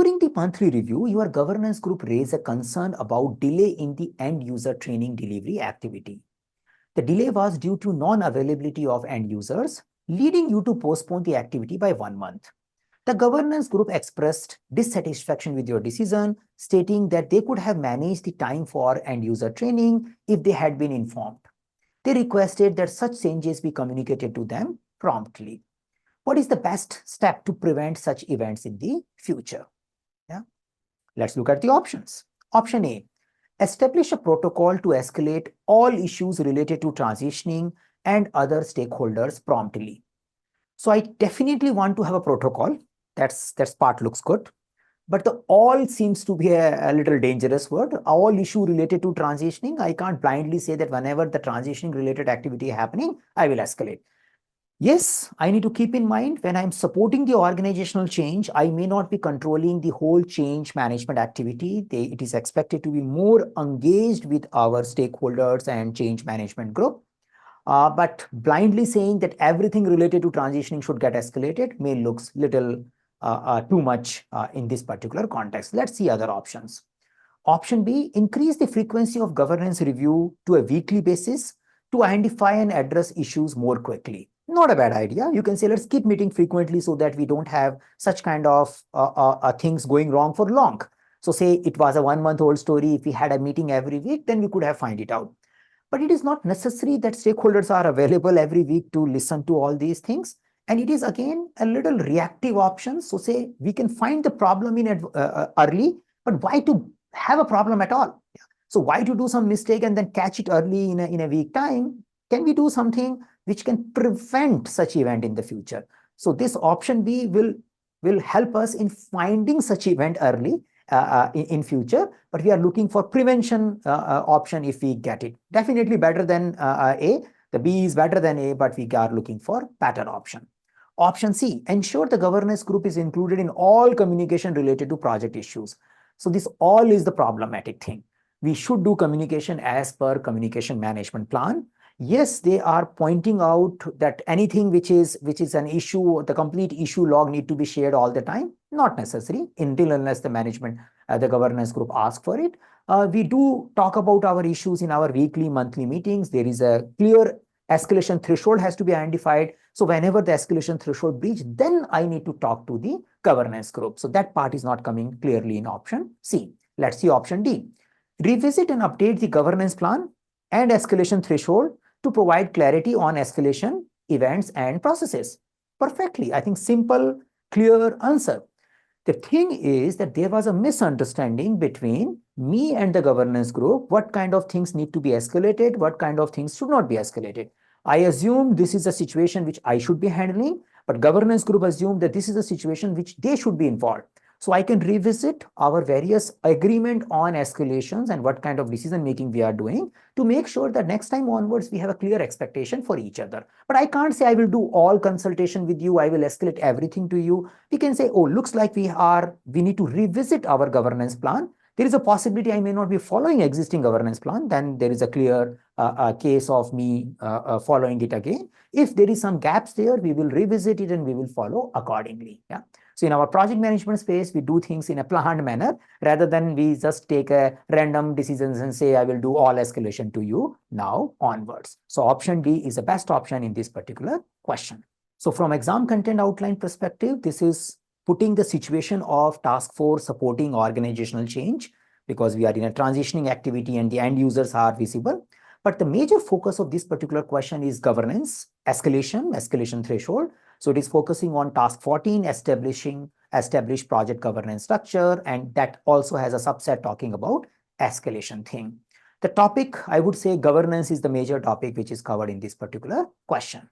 During the monthly review, your governance group raised a concern about delay in the end user training delivery activity. The delay was due to non-availability of end users, leading you to postpone the activity by 1 month. The governance group expressed dissatisfaction with your decision, stating that they could have managed the time for end user training if they had been informed. They requested that such changes be communicated to them promptly. What is the best step to prevent such events in the future? Yeah. Let's look at the options. Option A, establish a protocol to escalate all issues related to transitioning and other stakeholders promptly. So I definitely want to have a protocol. That's part looks good. But the all seems to be a little dangerous word. All issue related to transitioning, I can't blindly say that whenever the transitioning related activity is happening, I will escalate. Yes, I need to keep in mind when I'm supporting the organizational change, I may not be controlling the whole change management activity. It is expected to be more engaged with our stakeholders and change management group. But blindly saying that everything related to transitioning should get escalated may looks little too much in this particular context. Let's see other options. Option B, increase the frequency of governance review to a weekly basis to identify and address issues more quickly. Not a bad idea. You can say, let's keep meeting frequently so that we don't have such kind of things going wrong for long. So say it was a 1 month old story. If we had a meeting every week, then we could have find it out. But it is not necessary that stakeholders are available every week to listen to all these things. And it is again a little reactive option. So say we can find the problem in early, but why to have a problem at all? So why to do some mistake and then catch it early in a week time? Can we do something which can prevent such event in the future? So this option B will help us in finding such event early in future, but we are looking for prevention option if we get it. Definitely better than A. The B is better than A, but we are looking for better option. Option C, ensure the governance group is included in all communication related to project issues. So this all is the problematic thing. We should do communication as per communication management plan. Yes, they are pointing out that anything which is an issue, the complete issue log need to be shared all the time. Not necessary until unless the management, the governance group ask for it. We do talk about our issues in our weekly, monthly meetings. There is a clear escalation threshold has to be identified. So whenever the escalation threshold breach, then I need to talk to the governance group. So that part is not coming clearly in option C. Let's see option D. Revisit and update the governance plan and escalation threshold to provide clarity on escalation events and processes. Perfectly. I think simple, clear answer. The thing is that there was a misunderstanding between me and the governance group. What kind of things need to be escalated? What kind of things should not be escalated? I assume this is a situation which I should be handling, but governance group assumed that this is a situation which they should be involved. So I can revisit our various agreement on escalations and what kind of decision making we are doing to make sure that next time onwards we have a clear expectation for each other. But I can't say I will do all consultation with you. I will escalate everything to you. We can say, oh, looks like we need to revisit our governance plan. There is a possibility I may not be following existing governance plan. Then there is a clear case of me following it again. If there is some gaps there, we will revisit it and we will follow accordingly. Yeah. So in our project management space, we do things in a planned manner rather than we just take a random decisions and say, I will do all escalation to you now onwards. So option D is the best option in this particular question. So from exam content outline perspective, this is putting the situation of task force supporting organizational change because we are in a transitioning activity and the end users are visible. But the major focus of this particular question is governance, escalation threshold. So it is focusing on task 14, establish project governance structure, and that also has a subset talking about escalation thing. The topic, I would say governance is the major topic which is covered in this particular question.